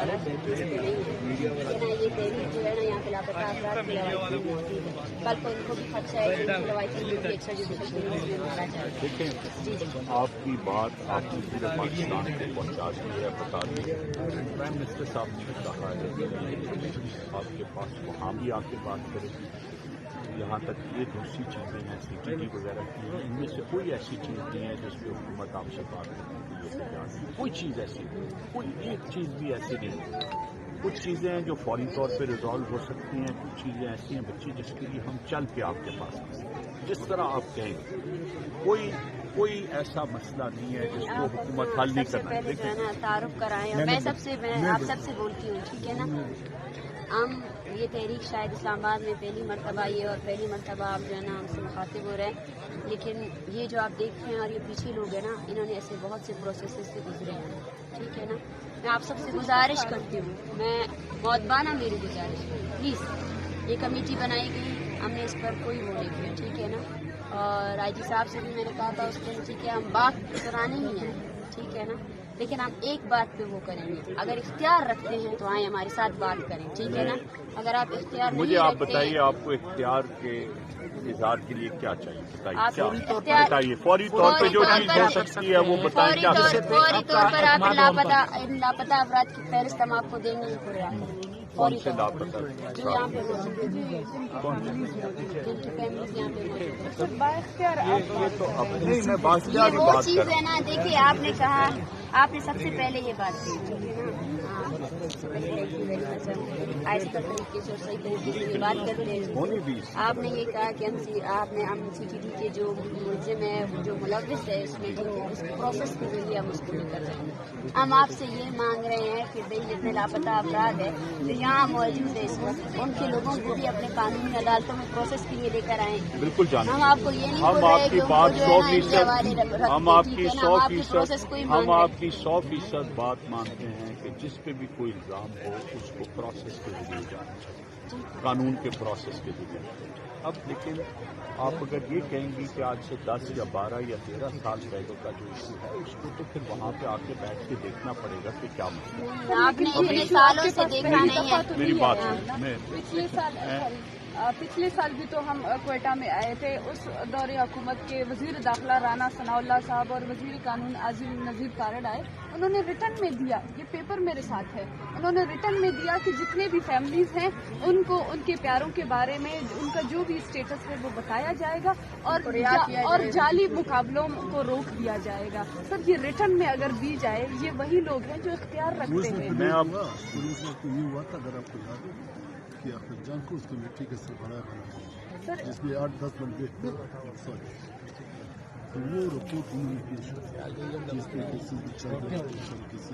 वाला इस पे नहीं है, लेकिन ये तहरीक जो है ना यहाँ पे लापता अफराद की रवायती मौजूद है। कल को इनको भी खदशा है कि इनकी रवायती लोग भी एक्स्ट्रा जुडिशल किलिंग्स में मारा जाए। देखें, आपकी बात आपने पूरे पाकिस्तान को पहुँचा दी है, बता दी है। प्राइम मिनिस्टर साहब ने कहा है कि आपके पास वहाँ भी आके बात करेगी। यहाँ तक ये दूसरी चीज़ें हैं CTD वगैरह की, इनमें से कोई ऐसी चीज़ नहीं है जिस पर हुकूमत आपसे बात करने के लिए तैयार है। कोई चीज़ ऐसी नहीं, कोई एक चीज़ भी ऐसी नहीं है। कुछ चीज़ें हैं जो फौरी तौर पे रिजॉल्व हो सकती हैं, कुछ चीज़ें ऐसी हैं बच्ची जिसके लिए हम चल के आपके पास आ सकते हैं, जिस तरह आप कहेंगे। कोई ऐसा मसला नहीं है जिसको हुकूमत हल नहीं करना है। देखिए ना, तारुफ कराएं, मैं आप सबसे बोलती हूँ, ठीक है ना। हम ये तहरीक शायद इस्लामाबाद में पहली मरतबा ये और पहली मरतबा आप जो है ना हमसे मुखातिब हो रहे हैं, लेकिन ये जो आप देख रहे हैं और ये पीछे लोग हैं ना, इन्होंने ऐसे बहुत से प्रोसेस से गुजरे हैं, ठीक है ना। मैं आप सबसे गुजारिश करती हूँ, मैं मौदबाना मेरी गुजारिश, प्लीज़ ये कमेटी बनाई गई, हमने इस पर कोई वो नहीं किया, ठीक है ना। और IG साहब से भी मैंने कहा था उस दिन, ठीक है, हम बात कराने ही हैं, ठीक है ना, लेकिन हम एक बात पे वो करेंगे, अगर इख्तियार रखते हैं तो आए हमारे साथ बात करें, ठीक है ना। अगर आप इख्तियार मुझे आप बताइए, आपको इख्तियार के इज़हार के लिए क्या चाहिए, बताइए। फौरी तौर पे जो चीज़ हो सकती है वो बताएं। क्या फौरी तौर पर आप लापता अफराद की फहरिस्त हम आपको देंगे पूरे। कौन से लापता जो यहाँ पे जिनकी फैमिलीज यहाँ पे ये वो चीज़ है ना। देखिए, आपने कहा, आपने सबसे पहले ये बात की, ठीक है ना, आहिस्ता तरीके से और सही तरीके से ये बात करते हैं। आपने ये कहा कि हम CTD के जो मुलजिम है, जो मुलविस है इसमें, उस प्रोसेस के जरिए हम उसको नहीं कर रहे हैं। हम आपसे ये मांग रहे हैं कि भाई जितने लापता अफराद है जो यहाँ मौजूद है इस वक्त, उनके लोगों को भी अपने कानूनी अदालतों में प्रोसेस के लिए लेकर आए। बिल्कुल जानते हम आपको ये नहीं बोल रहे हैं कि हम आपकी 100% बात मानते हैं कि जिस पे भी कोई इल्जाम हो उसको प्रोसेस के जरिए जाना चाहिए, कानून के प्रोसेस के जरिए। अब लेकिन आप अगर ये कहेंगी कि आज से 10 या 12 या 13 साल पहले का जो इशू है उसको तो फिर वहाँ पे आके बैठ के देखना पड़ेगा कि क्या मसला है। आपने इतने सालों से देखा नहीं है। मेरी बात पिछले साल भी तो हम क्वेटा में आए थे। उस दौरे हुकूमत के वजीर दाखिला राना सनाउल्लाह साहब और वजीर कानून आजिम नजीर कारड आए, उन्होंने रिटर्न में दिया, ये पेपर मेरे साथ है, उन्होंने रिटर्न में दिया कि जितने भी फैमिलीज हैं उनको उनके प्यारों के बारे में उनका जो भी स्टेटस है वो बताया जाएगा और जाली मुकाबलों को रोक दिया जाएगा। सर, ये रिटर्न में अगर दी जाए, ये वही लोग हैं जो इख्तियार रखते हैं। कि अखरजान को उस कमेटी के सरबराह बना जिसमें 8-10 बंदे तो वो रिपोर्ट उन्होंने पेश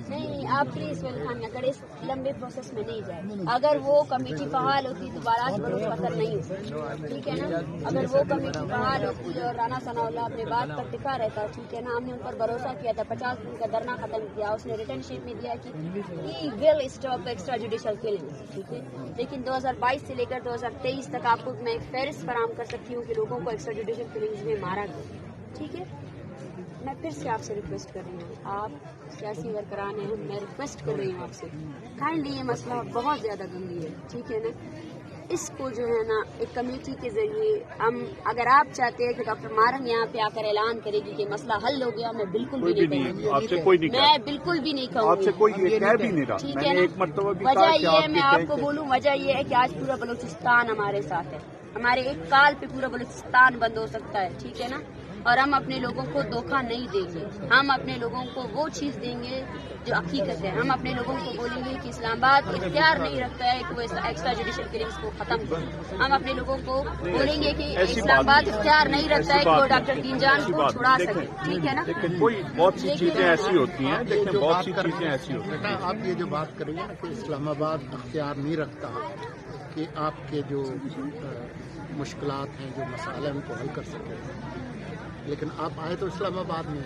नहीं। आप प्लीज खान नगर इस लंबे प्रोसेस में नहीं जाए। अगर वो कमेटी बहाल होती तो बारात पर उसका असर नहीं होता, ठीक है ना। अगर वो कमेटी बहाल होती और राना सनाउल्लाह अपने बात पर टिका रहता, ठीक है ना, हमने उन पर भरोसा किया था, 50 दिन का धरना खत्म किया, उसने रिटर्न शीट में दिया कि he will stop extra judicial killings, ठीक है। लेकिन 2022 से लेकर 2023 तक आपको मैं एक फहरिस्त फराहम कर सकती हूँ कि लोगों को एक्स्ट्रा जुडिशल किलिंग्स में मारा गया, ठीक है। मैं फिर से आपसे रिक्वेस्ट कर रही हूँ, आप सियासी वर्करान हैं, मैं रिक्वेस्ट कर रही हूँ आपसे, काइंडली ये मसला बहुत ज़्यादा गंभीर है, ठीक है ना। इसको जो है ना एक कमेटी के जरिए हम, अगर आप चाहते हैं कि डॉक्टर मारंग यहाँ पे आकर ऐलान करेगी कि मसला हल हो गया, मैं बिल्कुल भी नहीं कहूँगी, आपसे कोई नहीं, मैं बिल्कुल भी नहीं कहूँगी, आपसे कोई ये कह भी नहीं रहा, ठीक है ना। वजह ये है, मैं आपको बोलूँ, वजह ये है कि आज पूरा बलूचिस्तान हमारे साथ है, हमारे एक काल पे पूरा बलूचिस्तान बंद हो सकता है, ठीक है ना। और हम अपने लोगों को धोखा नहीं देंगे, हम अपने लोगों को वो चीज़ देंगे जो हकीकत है। हम अपने लोगों को बोलेंगे कि इस्लामाबाद इख्तियार नहीं रखता है कि वो एक्स्ट्रा जुडिशल किलिंग्स को खत्म करे। हम अपने लोगों को बोलेंगे कि इस्लामाबाद इख्तियार नहीं रखता है कि वो डॉक्टर तीनजान को छुड़ा सके, ठीक है ना। लेकिन कोई बहुत सी चीजें ऐसी होती हैं, लेकिन बहुत सी चीजें ऐसी होती हैं। आप ये जो बात करेंगे ना कि इस्लामाबाद इख्तियार नहीं रखता कि आपके जो मुश्किलात हैं, जो मसाले हैं, उनको हल कर सके, लेकिन आप आए तो इस्लामाबाद में।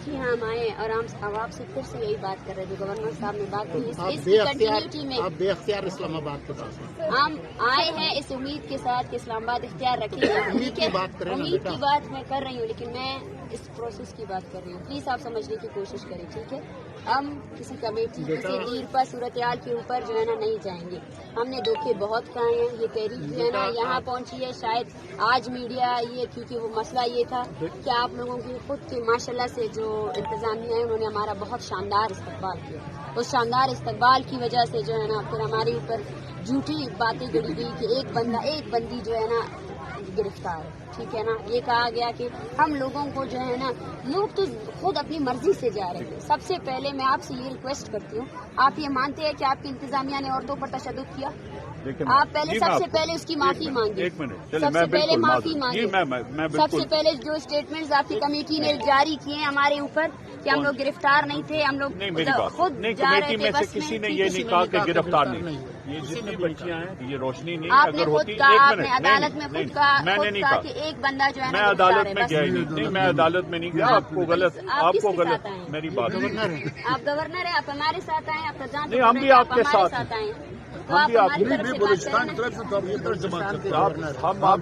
जी हाँ, हम आए और हम आपसे फिर से यही बात कर रहे थे, गवर्नर साहब ने बात की, आप बेअख्तियार इस्लामाबाद के पास हम आए हैं इस उम्मीद के साथ कि इस्लामाबाद इख्तियार रखेगा। उम्मीद की बात करें, उम्मीद की बात मैं कर रही हूँ, लेकिन मैं इस प्रोसेस की बात कर रही हूँ, प्लीज आप समझने की कोशिश करें, ठीक है। हम किसी कमेटी किसी लीड पर सूरत-ए-हाल के ऊपर जो है ना नहीं जाएंगे। हमने धोखे बहुत खाए हैं, ये तहरीक जो है ना यहाँ पहुँची है, शायद आज मीडिया ये, क्योंकि वो मसला ये था कि आप लोगों की खुद के माशाल्लाह से जो इंतजामिया है उन्होंने हमारा बहुत शानदार इस्तकबाल किया। उस शानदार इस्तकबाल की वजह से जो है ना फिर हमारे ऊपर झूठी बातें गढ़ी गई कि एक बंदी जो है ना गिरफ्तार है, ठीक है ना। ये कहा गया कि हम लोगों को जो है ना, लोग तो खुद अपनी मर्जी से जा रहे थे। सबसे पहले मैं आपसे ये रिक्वेस्ट करती हूँ, आप ये मानते हैं कि आपकी इंतजामिया ने औरतों पर तशद्दुद किया? आप पहले सबसे पहले उसकी माफी मांगे, एक मिनट, सबसे पहले माफी मांगे। मैं सबसे पहले जो स्टेटमेंट्स आपकी कमेटी ने जारी किए हैं हमारे ऊपर कि हम लोग गिरफ्तार नहीं थे, हम लोग खुद जा रहे थे बस किसी ने ये नहीं कहा कि गिरफ्तार नहीं। ये जितनी बच्चियां हैं, ये रोशनी नहीं आपने अगर खुद होती, कहा, एक आपने मिनट, अदालत में खुद कहा मैंने नहीं कहा कि एक बंदा जो है मैं ना अदालत में गिरफ्तार गया है, ही नहीं, मैं अदालत में नहीं गया। आपको गलत, आपको गलत मेरी बात आप गवर्नर है, आप हमारे साथ आए, आप प्रधान नहीं, हम भी आपके साथ आए, तो हम आप भी हमारी आपके तरफ से बात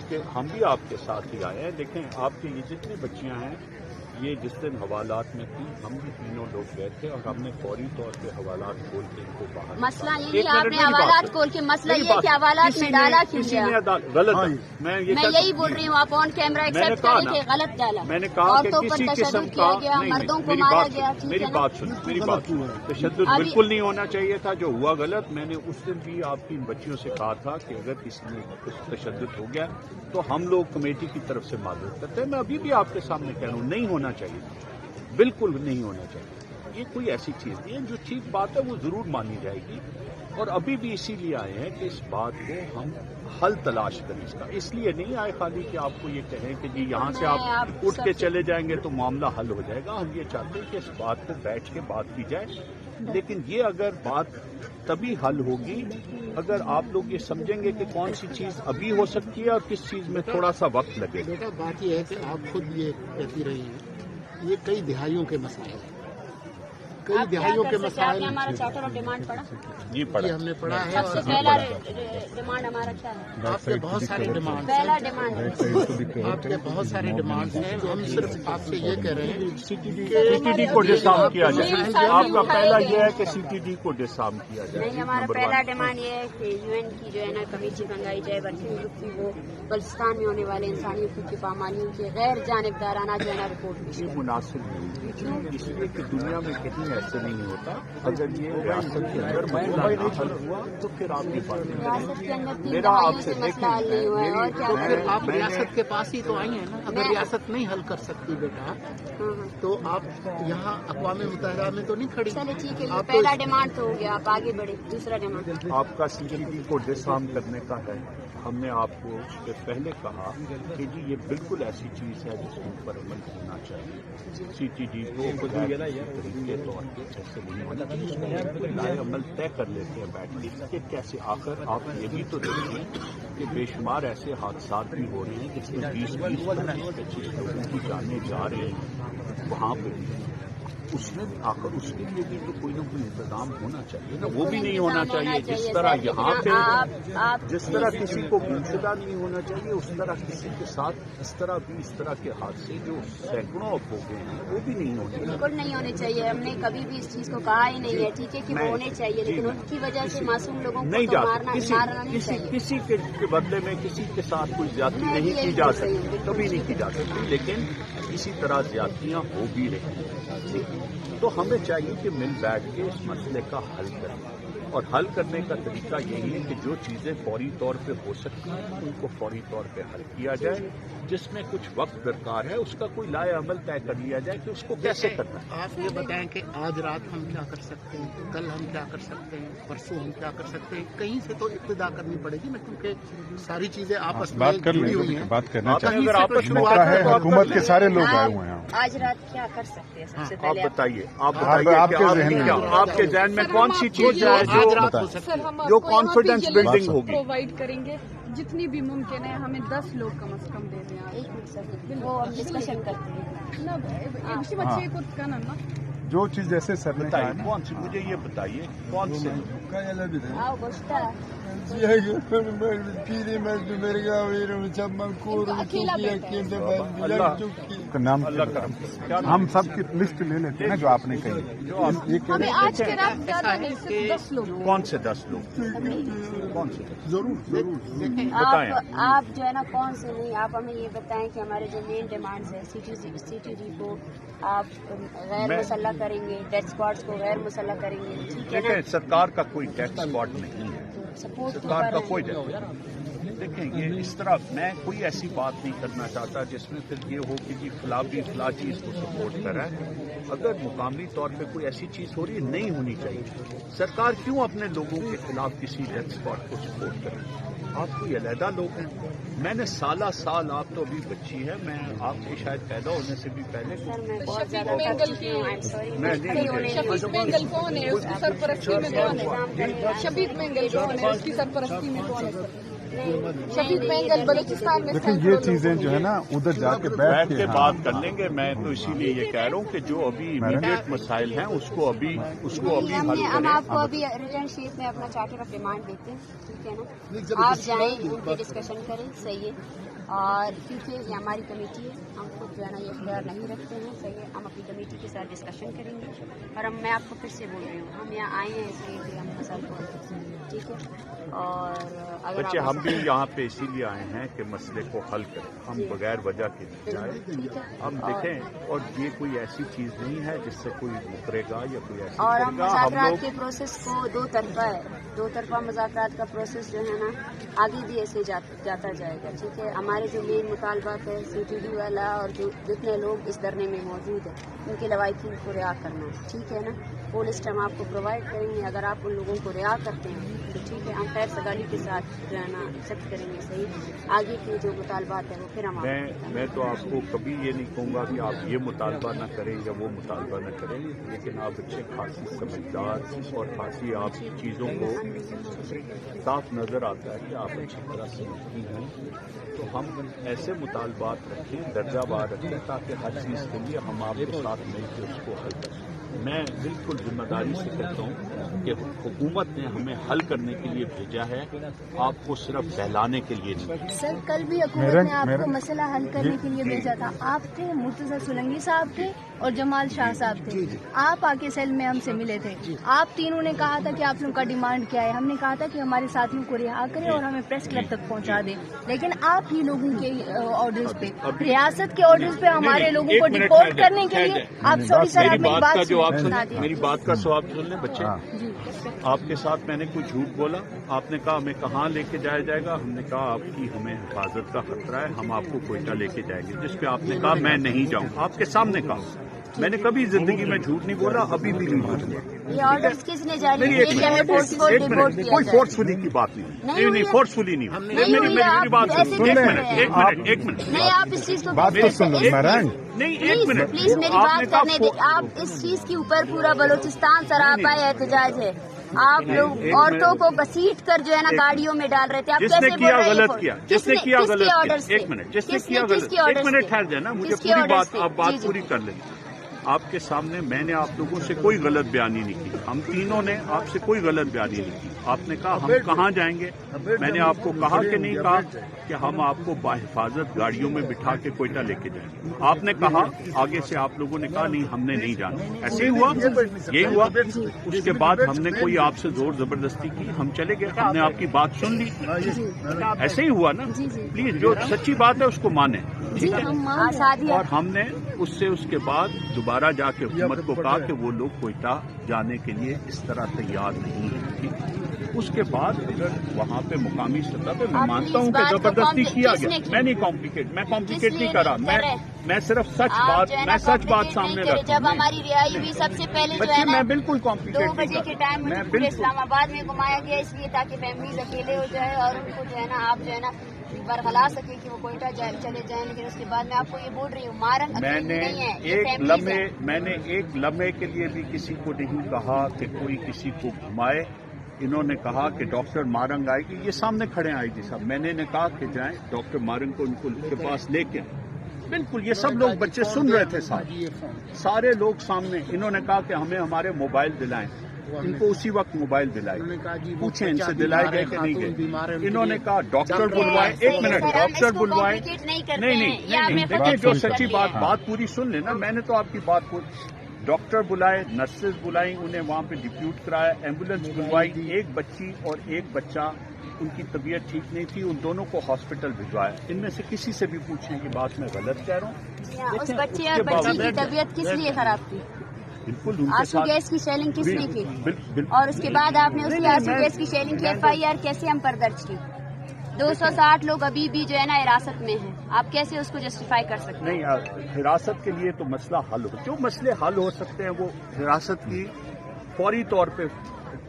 करें। हम भी आपके साथ ही आए हैं। देखें, आपके ये जितनी बच्चियां हैं, ये जिस दिन हवालात में थी, हम भी तीनों लोग गए थे और हमने फौरी तौर पे हवालात खोल के इनको बाहर। मसला ये नहीं, आपने हवालात खोल के, मसला ये कि हवालात में डाला क्यों गया? गलत, मैं यही बोल रही हूँ, आप ऑन कैमरा एक्सेप्ट करें कि गलत डाला। मैंने कहा कि किसी किस्म का गया, मर्दों को मारा गया। मेरी बात सुन, तशद्दुद बिल्कुल नहीं होना चाहिए था। जो हुआ गलत, मैंने उस दिन भी आपकी इन बच्चियों से कहा था कि अगर किसी में कुछ तशद्दुद हो गया तो हम लोग कमेटी की तरफ से माजूर करते हैं। मैं अभी भी आपके सामने कह रहा हूँ, नहीं होना चाहिए, बिल्कुल नहीं होना चाहिए। ये कोई ऐसी चीज नहीं है, जो ठीक बात है वो जरूर मानी जाएगी। और अभी भी इसीलिए आए हैं कि इस बात को हम हल तलाश करें। इसका इसलिए नहीं आए खाली कि आपको ये कहें कि जी यहाँ से आप उठ के चले जाएंगे तो मामला हल हो जाएगा। हम ये चाहते हैं कि इस बात को बैठ के बात की जाए, लेकिन ये अगर बात तभी हल होगी अगर आप लोग ये समझेंगे कि कौन सी चीज अभी हो सकती है और किस चीज में थोड़ा सा वक्त लगेगा। बेटा, बात यह है कि आप खुद ये कहती रही हैं, ये कई दिहाइयों के मसाले हैं, कई दिहाइयों के मसाइल। हमारा चार्टर ऑफ डिमांड पढ़ा, जी पढ़ा, ये हमने पढ़ा है। सबसे पहला डिमांड हमारा क्या है? आपके बहुत सारे डिमांड, पहला डिमांड आपके बहुत सारे डिमांड्स हैं। हम सिर्फ आपसे ये कह रहे हैं सीटीडी को डिसार्म किया जाए। आपका पहला ये है कि सीटीडी को डिसार्म किया जाए। नहीं, हमारा पहला डिमांड ये है कि यूएन की जो है ना कमेटी मंगाई जाए, वर्किंग ग्रुप की, वो बलुचिस्तान में होने वाले इंसानियत की पामालियों की गैर जानिबदाराना जो है ना रिपोर्ट। ये मुनासिब नहीं, इसलिए कि दुनिया में कहीं ऐसे नहीं होता। अगर ये रियासत के अंदर मसला ना हल हुआ तो फिर आपकी बात रियासत के अंदर 3 मेरा दहाइयों आपसे से मसला हल नहीं हुआ है, और क्या तो करें? फिर आप रियासत के पास ही तो आई हैं ना। अगर रियासत नहीं हल कर सकती बेटा, तो आप यहाँ अक़वाम मुत्तहिदा में तो नहीं खड़ी। चलिए ठीक है, आप पहला डिमांड तो हो गया, आप आगे बढ़े। दूसरा डिमांड आपका सीटीडी को डिसार्म करने का है। हमने आपको उसके पहले कहा कि जी ये बिल्कुल ऐसी चीज है जिसके ऊपर अमल होना चाहिए। सीटीडी को तरीके तौर पर ऐसे नहीं होना चाहिए, लाए अमल तय कर लेते हैं बैठ के कैसे। आखिर आप ये भी तो देखें कि बेशुमार ऐसे हादसा भी हो रहे हैं जिसमें 20-25 लोगों की जानें जा रही हैं वहाँ पे। उसमें आकर उसके लिए भी तो कोई ना कोई इंतजाम होना चाहिए ना। वो भी नहीं होना चाहिए जिस तरह यहाँ पे, जिस तरह किसी को गुमशुदा नहीं होना चाहिए, उस तरह किसी के साथ इस तरह के हादसे जो सैकड़ों हो गए हैं वो भी नहीं होने चाहिए। बिल्कुल नहीं होने चाहिए। हमने कभी भी इस चीज को कहा ही नहीं है, ठीक है, कि वो होने चाहिए, लेकिन उनकी वजह से मासूम लोगों को नहीं तो मारना नहीं चाहिए। किसी के बदले में किसी के साथ कोई ज्यादती नहीं की जा सकती, कभी नहीं की जा सकती, लेकिन इसी तरह ज्यादतियां हो भी रही हैं। तो हमें चाहिए कि मिल बैठ के इस मसले का हल करें, और हल करने का तरीका यही है कि जो चीजें फौरी तौर पे हो सकती हैं उनको फौरी तौर पे हल किया जाए। जिसमें कुछ वक्त दरकार है उसका कोई लाए अमल तय कर लिया जाए कि उसको कैसे करना है। आप ये बताएं कि आज रात हम क्या कर सकते हैं, कल हम क्या कर सकते हैं, परसों हम क्या कर सकते हैं। कहीं से तो इब्तिदा करनी पड़ेगी ना, क्योंकि सारी चीजें आपस में जुड़ी हुई हैं। बात करना चाहिए। अगर आपस में मौका है, हुकूमत के सारे लोग आए हुए हैं। आज रात क्या कर सकते हैं? सबसे आप पहले बताइए, आपके जहन में कौन सी चीज है आज रात हो सकती सर, हम जो आपको कॉन्फिडेंस यहाँ पे बिल्डिंग ये होगी। प्रोवाइड करेंगे जितनी भी मुमकिन है। हमें 10 लोग कम से कम दे दें आप। एक मिनट सर, वो हम डिस्कशन करते हैं ना एक बच्चे को कहना ना जो चीज जैसे सर ने कहा बताइए ना, कौन सी, मुझे ये बताइए कौन से आओ गोश्ता का नाम अल्लाह करम क्या हम सब की लिस्ट ले लेते हैं ना जो आपने कही। ये कह हमें रहे आज के रात ज्यादा नहीं, सिर्फ 10 लोग। कौन से 10 लोग, कौन से 10? बताएं आप जो है ना कौन से नहीं, आप हमें ये बताएं कि हमारे जो मेन डिमांड्स है CTD को आप गैर मुसल्लह करेंगे, डेथ स्क्वाड्स को गैर मुसल्लह करेंगे, ठीक है देखें ना? सरकार का कोई टैक्स स्पॉट नहीं है, सपोर्ट तो सरकार कर का रहे कोई हैं। देखें ये इस तरह मैं कोई ऐसी बात नहीं करना चाहता जिसमें फिर ये हो कि जी फला चीज़ को सपोर्ट करा है। अगर मुकामी तौर पे कोई ऐसी चीज़ हो रही है नहीं होनी चाहिए, सरकार क्यों अपने लोगों के खिलाफ किसी डेथ स्पॉट को सपोर्ट करे? आप कोई अलहदा लोग हैं, मैंने साल आप तो अभी बच्ची है, मैं आपके शायद पैदा होने से भी पहले सर मैं बहुत शफीक ज्यादा बेंगल थक चुकी हूँ, आई एम सॉरी। मैं नहीं- शफीक बेंगल कौन है, उसकी सरपरस्ती में कौन है? शफीक बेंगल कौन है, उसकी सरपरस्ती में कौन है? शफीक बेंगल बलूचिस्तान में लेकिन ये चीजें जो है ना उधर जाके बैठ के के बात कर लेंगे। मैं तो इसीलिए ये कह रहा हूँ कि जो अभी इमीडिएट मसाइल हैं उसको अभी नहीं, हल हम करें। आपको अभी रिटर्न शीट में अपना चार्टर ऑफ डिमांड देते हैं, ठीक है ना? आप जाएं, उनकी डिस्कशन करें, सही है। और क्योंकि ये हमारी कमेटी है, हम खुद जो है ना ये इख्तियार नहीं रखते हैं, सही है। हम अपनी कमेटी के साथ डिस्कशन करेंगे और मैं आपको फिर से बोल रही हूँ, हम यहाँ आए हैं इसलिए कि हम मसाइल को हल कर सकें, ठीक है? और अगर बच्चे आप हम भी यहाँ पे इसीलिए आए हैं कि मसले को हल करें, हम बगैर वजह के नहीं जाए। ठीक है, हम देखें और ये कोई ऐसी चीज़ नहीं है जिससे कोई मुकरेगा या कोई ऐसी और हम करेगा। हम मुज़ाकरात लोग के प्रोसेस को दो तरफा है, दो तरफा मुज़ाकरात का प्रोसेस जो है ना आगे भी ऐसे जाता जाएगा, ठीक है? हमारे जो मेन मुतालबात है CTD वाला और जो जितने लोग इस धरने में मौजूद है उनके लवाहिकीन को रिहा करना है, ठीक है ना? वो लिस्ट हम आपको प्रोवाइड करेंगे, अगर आप उन लोगों को रिहा करते हैं तो ठीक है, हम खैर सगाली के साथ जो है ना एक्सेप्ट करेंगे, सही। आगे के जो मुतालबात है वो फिर हम मैं तो आपको कभी ये नहीं कहूँगा कि आप ये मुतालबा न करें या वो मुतालबा न करें, लेकिन आप अच्छे खासी समझदार और खासी आप चीज़ों को साफ नज़र आता है कि आप अच्छी तरह समझती हैं, तो हम ऐसे मुतालबात रखें, दर्जावार रखें ताकि हर चीज़ के लिए हम आपके साथ मिलकर उसको हल कर सकें। मैं बिल्कुल जिम्मेदारी से कहता हूँ कि हुकूमत ने हमें हल करने के लिए भेजा है, आपको सिर्फ बहलाने के लिए नहीं। सर कल भी हुकूमत ने आपको मसला हल करने के लिए भेजा था, आप थे, मुर्तजा सुलंगी साहब थे और जमाल शाह साहब थे। आप आके सेल में हमसे मिले थे, आप तीनों ने कहा था कि आप लोगों का डिमांड क्या है। हमने कहा था कि हमारे साथियों को रिहा करें और हमें प्रेस क्लब तक पहुंचा दें, लेकिन आप ही लोगों के ऑर्डर्स पे, रियासत के ऑर्डर्स पे हमारे लोगों को डिपोर्ट करने के लिए आप सॉरी सर, आप मेरी बात मेरी बात का जवाब सुन लें बच्चे। आपके साथ मैंने कुछ झूठ बोला, आपने कहा हमें कहाँ लेके जाया जाएगा, हमने कहा आपकी हमें हिफाजत का खतरा है, हम आपको कोयटा लेके जाएंगे, जिस पे आपने कहा मैं नहीं जाऊँ, आपके सामने कहा। मैंने कभी जिंदगी में झूठ नहीं बोला, अभी भी नहीं बोलूंगा। ये ऑर्डर्स किसने जारी नहीं, किए कि हमें फोर्सफुल डिपोर्ट किया कोई जाए? फोर्सफुली की बात नहीं फोर्सफुली नहीं। मेरी बात सुन, एक मिनट नहीं, आप इस चीज को बात तो सुन लो नारायण। नहीं, एक मिनट प्लीज मेरी बात करने दे। आप इस चीज के ऊपर पूरा बलूचिस्तान सरापा एहतजाज है। आप लोग औरतों को घसीट कर जो है ना गाड़ियों में डाल रहे थे। आप जिसने कैसे किया बोल रहे गलत हैं? किया, जिसने किया गलत किया, एक मिनट, जिसने किया गलत, एक मिनट ठहर जाए ना, मुझे पूरी बात, आप बात पूरी कर लेंगे। आपके सामने मैंने आप लोगों से कोई गलत बयानी नहीं की, हम तीनों ने आपसे कोई गलत बयानी नहीं की। आपने कहा हम कहाँ जाएंगे, मैंने आपको कहा कि नहीं कहा कि हम आपको बाहिफाजत गाड़ियों में बिठा के कोयटा लेके जाएंगे। आपने कहा, आगे से आप लोगों ने कहा नहीं हमने नहीं जाना, ऐसे ही हुआ, यही हुआ। उसके बाद हमने कोई आपसे जोर जबरदस्ती की, हम चले गए, हमने आपकी बात सुन ली, ऐसे ही हुआ ना। प्लीज जो सच्ची बात है उसको माने, ठीक है। और हमने उसके बाद दोबारा जाके हुकूमत को कहा कि वो लोग कोयटा जाने के लिए इस तरह तैयार नहीं है। उसके बाद अगर वहाँ पे मुकामी सतह पे मैं मानता हूँ कि जबरदस्ती किया गया, मैं नहीं कॉम्प्लिकेट नहीं कर रहा, मैं सिर्फ सच बात सामने रखता हूँ। जब हमारी रिहाई हुई सबसे पहले जो है ना मैं बिल्कुल कॉम्प्लिकेट 2 बजे के टाइम मुझे पूरे इस्लामाबाद में घुमाया गया, इसलिए ताकि फैमिलीज अकेले हो जाए और उनको जो है ना आप जो है ना बरगला सके कि वो कोयटा चले जाएं। लेकिन उसके बाद मैं आपको ये बोल रही हूँ, मारंग अकेली नहीं है, ये फैमिलीज है। मैंने एक लम्हे के लिए भी किसी को नहीं कहा कि कोई किसी को घुमाए। इन्होंने कहा कि डॉक्टर मारंग आएगी, ये सामने खड़े हैं आईजी साहब, मैंने कहा कि जाएं डॉक्टर मारंग को उनको के पास लेके बिल्कुल, ये सब लोग बच्चे सुन रहे थे सारे लोग सामने। इन्होंने कहा कि हमें हमारे मोबाइल दिलाएं, इनको उसी वक्त मोबाइल दिलाए। पूछें इनसे दिलाए गए कि नहीं गए। इन्होंने कहा डॉक्टर बुलवाए, एक मिनट, डॉक्टर बुलवाए। नहीं, देखिए जो सच्ची बात पूरी सुन लेना। मैंने तो आपकी बात को, डॉक्टर बुलाए, नर्सेज बुलाई, उन्हें वहां पे डिप्यूट कराया, एम्बुलेंस बुलवाई, एक बच्ची और एक बच्चा उनकी तबीयत ठीक नहीं थी, उन दोनों को हॉस्पिटल भिजवाया। इनमें से किसी से भी पूछें कि बात मैं गलत कह रहा हूँ। उस बच्चे और बच्ची की तबीयत किस लिए खराब थी? बिल्कुल उनके आंसू साथ गैस की शेलिंग किसने की? और उसके बाद आपने उसकी आंसू गैस की शेलिंग की FIR कैसे हम पर दर्ज की? 260 लोग अभी भी जो है ना हिरासत में हैं। आप कैसे उसको जस्टिफाई कर सकते हैं? नहीं, हिरासत के लिए तो मसला हल हो, जो मसले हल हो सकते हैं वो हिरासत की फौरी तौर पे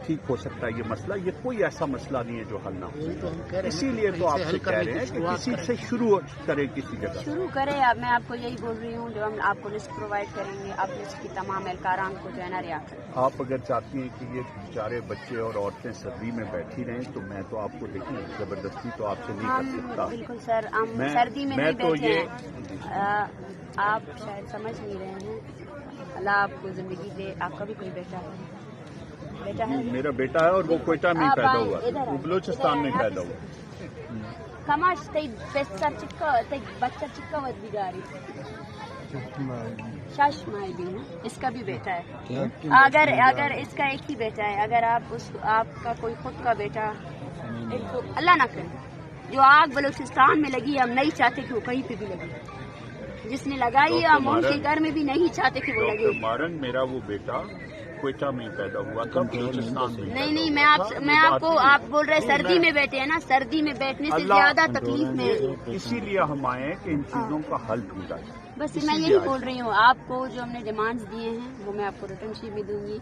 ठीक हो सकता है। ये मसला, ये कोई ऐसा मसला नहीं है जो हल ना हो। इसीलिए तो आपसे कह रहे हैं कि किसी से शुरू करें, किसी जगह शुरू करें। अब मैं आपको यही बोल रही हूँ, जो हम आपको लिस्ट प्रोवाइड करेंगे, आप लिस्ट की तमाम एहलकारान को जो है ना रिहा करें। आप अगर चाहती हैं कि ये बेचारे बच्चे और औरतें सर्दी में बैठी रहें, तो मैं तो आपको देखिए जबरदस्ती तो आपसे नहीं कर सकता। बिल्कुल सर, हम सर्दी में नहीं तो बैठे हैं। आप शायद समझ नहीं रहे हैं। अल्लाह आपको जिंदगी दे। आपका भी कोई बेटा है? मेरा बेटा है और वो कोयटा में पैदा हुआ, वो बलूचिस्तान में पैदा हुआ। कमाश तई बच्चा चिक्का वत बिगारी शाश माई भी है। इसका भी बेटा है। अगर इसका एक ही बेटा है, अगर आपका कोई खुद का बेटा, अल्लाह ना करे, जो आग बलूचिस्तान में लगी हम नहीं चाहते कि वो कहीं पे भी लगी। जिसने लगाई है हम उनके घर में भी नहीं चाहते कि वो लगे। मारन मेरा वो बेटा कोयटा में पैदा हुआ था, बलूचिस्तान में। नहीं, मैं आपको आप बोल रहे सर्दी में बैठे हैं ना, सर्दी में बैठने से ज्यादा तकलीफ में। इसीलिए हम आए हैं कि इन चीजों का हल ढूंढा जाए। बस मैं यही बोल रही हूँ। आपको जो हमने डिमांड्स दिए हैं वो मैं आपको रिटर्न शीट में दूंगी,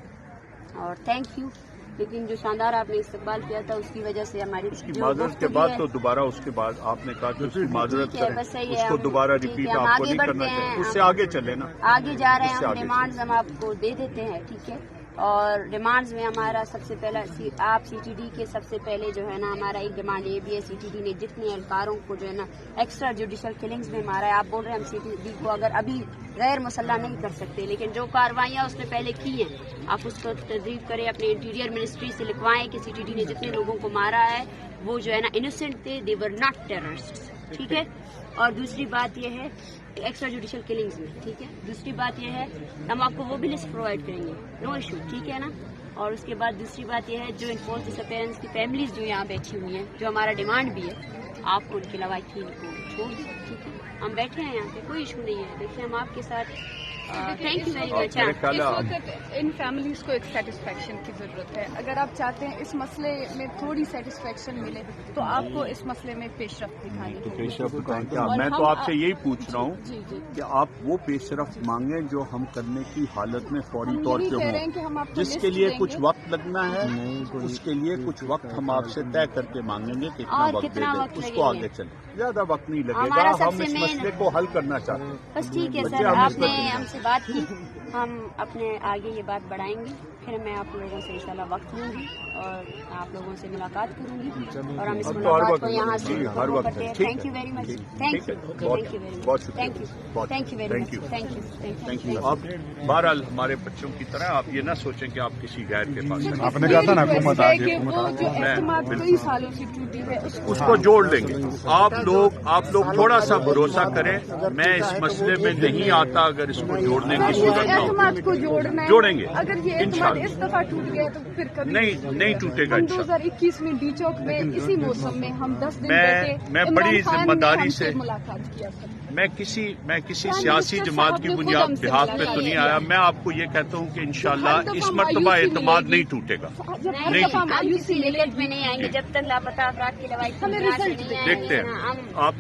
और थैंक यू। लेकिन जो शानदार आपने इस्तेमाल किया था उसकी वजह से हमारी माजरत के बाद तो दोबारा उसके बाद आपने कहा कि उसकी माजरत करें, उसको दोबारा रिपीट आपको नहीं करना चाहिए। उससे आगे चले ना, आगे जा रहे हैं हम। डिमांड्स हम आपको दे देते हैं, ठीक है। और डिमांड्स में हमारा सबसे पहला, आप CTD के सबसे पहले जो है ना, हमारा एक डिमांड ये भी है, CTD ने जितने एहलकारों को जो है ना एक्स्ट्रा जुडिशल किलिंग्स में मारा है, आप बोल रहे हैं हम CTD को अगर अभी गैर मुसल्ला नहीं कर सकते, लेकिन जो कार्रवाइयाँ उसने पहले की हैं आप उसको तजदीद करें, अपने इंटीरियर मिनिस्ट्री से लिखवाएं कि CTD ने जितने लोगों को मारा है वो जो है ना इनोसेंट थे, दे वर नॉट टेररिस्ट्स, ठीक है। और दूसरी बात यह है एक्स्ट्रा जुडिशल किलिंग्स में, ठीक है। दूसरी बात यह है हम आपको वो भी लिस्ट प्रोवाइड करेंगे, नो इशू, ठीक है ना। और उसके बाद दूसरी बात यह है जो इन्फोर्स डिसअपेरेंस की फैमिलीज जो यहाँ बैठी हुई हैं, जो हमारा डिमांड भी है, आपको उनके लवाकिन को छोड़ दें, ठीक है। हम बैठे हैं यहाँ पे, कोई इशू नहीं है। देखिए हम आपके साथ, थैंक यू वेरी मच। इस वक्त इन फैमिलीज को एक सेटिस्फेक्शन की जरूरत है। अगर आप चाहते हैं इस मसले में थोड़ी सेटिस्फेक्शन मिले तो आपको इस मसले में पेशरफ्त दिखानी तो पेशरफ्त क्या, मैं तो आपसे यही पूछ रहा हूँ कि आप वो पेशरफ्त मांगे जो हम करने की हालत में फौरी तौर पे हों, जिसके लिए कुछ वक्त लगना है, उसके लिए कुछ वक्त हम आपसे तय करके मांगेंगे कि कितना वक्त दे दें, उसको आगे चले। ज्यादा वक्त नहीं लगेगा, हम इस मसले को हल करना चाहते हैं। बस ठीक है सर, आपने हमसे बात की, हम अपने आगे ये बात बढ़ाएंगे। फिर मैं आप लोगों से इंशाल्लाह वक्त लूंगी और आप लोगों से मुलाकात करूंगी, और हम इस मुलाकात को यहाँ से हर वक्त करते हैं। Thank you very much, thank you very much, thank you very much, thank you. अब बहरहाल हमारे बच्चों की तरह आप ये ना सोचें कि आप किसी गैर के पास हैं। आपने कहा था ना हुकूमत आ गई, कई सालों से टूटी है उसको जोड़ लेंगे। आप लोग थोड़ा सा भरोसा करें, मैं इस मसले में नहीं आता अगर इसको जोड़ने की सूरत ना हो, को जोड़ना है, जोड़ेंगे अगर ये एतमाद इस दफा टूट गया तो फिर कभी नहीं टूटेगा। 2021 में डी चौक में इसी मौसम में हम 10 दिन मैं बड़ी जिम्मेदारी से मुलाकात किया था। मैं किसी सियासी जमात की बुनियाद बिहाफ पे तो नहीं आया। मैं आपको ये कहता हूँ कि इंशाल्लाह इस मरतबा एतमाद नहीं टूटेगा, नहीं हम किसी लिमिट में नहीं आएंगे जब तक लापता अफराद की दवाई देखते हैं। आप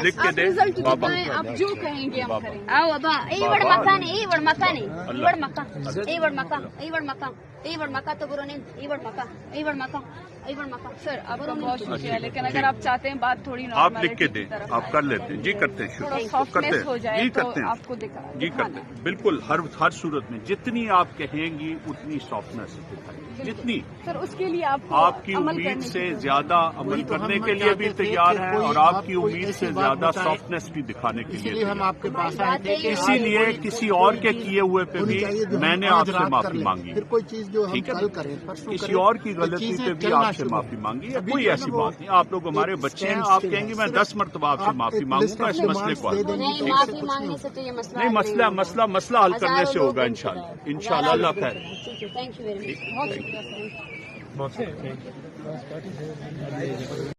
लिख के दें बाबा, आप जो कहेंगे हम करेंगे। आओ बाबा, ए वड़ मकान, ए वड़ मकान, ए वड़ मकान, ए वड़ मकान, ए वड़ मकान, ए वड़ मकान तो बुरो नहीं, ए वड़ मकान, ए वड़ मकान, ए वड़ मकान। सर आपका बहुत शुक्रिया, लेकिन अगर आप चाहते हैं बात थोड़ी आप लिख के दें, आप कर लेते हैं जी, करते हैं, शुरू करते हैं जी, करते हैं आपको दिखा जी, करते हैं बिल्कुल। हर सूरत में जितनी आप कहेंगी उतनी सॉफ्टनेस दिखाएंगे, जितनी। सर उसके लिए आपकी उम्मीद से ज्यादा अमल करने के लिए भी तैयार है, और आपकी उम्मीद से ज्यादा सॉफ्टनेस भी दिखाने के इसीलिए लिए हम आपके पास आए थे कि इसीलिए किसी और के किए हुए पे भी मैंने आपसे माफी मांगी। फिर कोई चीज जो हम ठीक है? कल करें परसों किसी करें, और की तो गलती चीजें पे भी चलना आपसे शुरू माफी हों। मांगी है, अभी कोई जो है ऐसी ना वो बात नहीं। आप लोग हमारे एक बच्चे हैं, stand आप still कहेंगे है। मैं सिर्फ 10 मरतबा आपसे आप माफी एक मांगूंगा list इस of मसले demands को दे हल देंगे करें। नहीं, तो माफी कुछ मांगने नहीं से तो ये मसला नहीं, हल मसला होगा। मसला मसला हल करने हजारों से लोग होगा हैं इंशाल्लाह खुदा। इंशाल्लाह। हजारों अल्लाह लोग खैर। हैं। ठीक है, थैंक यू वेरी मच। बहुत शुक्रिया सर।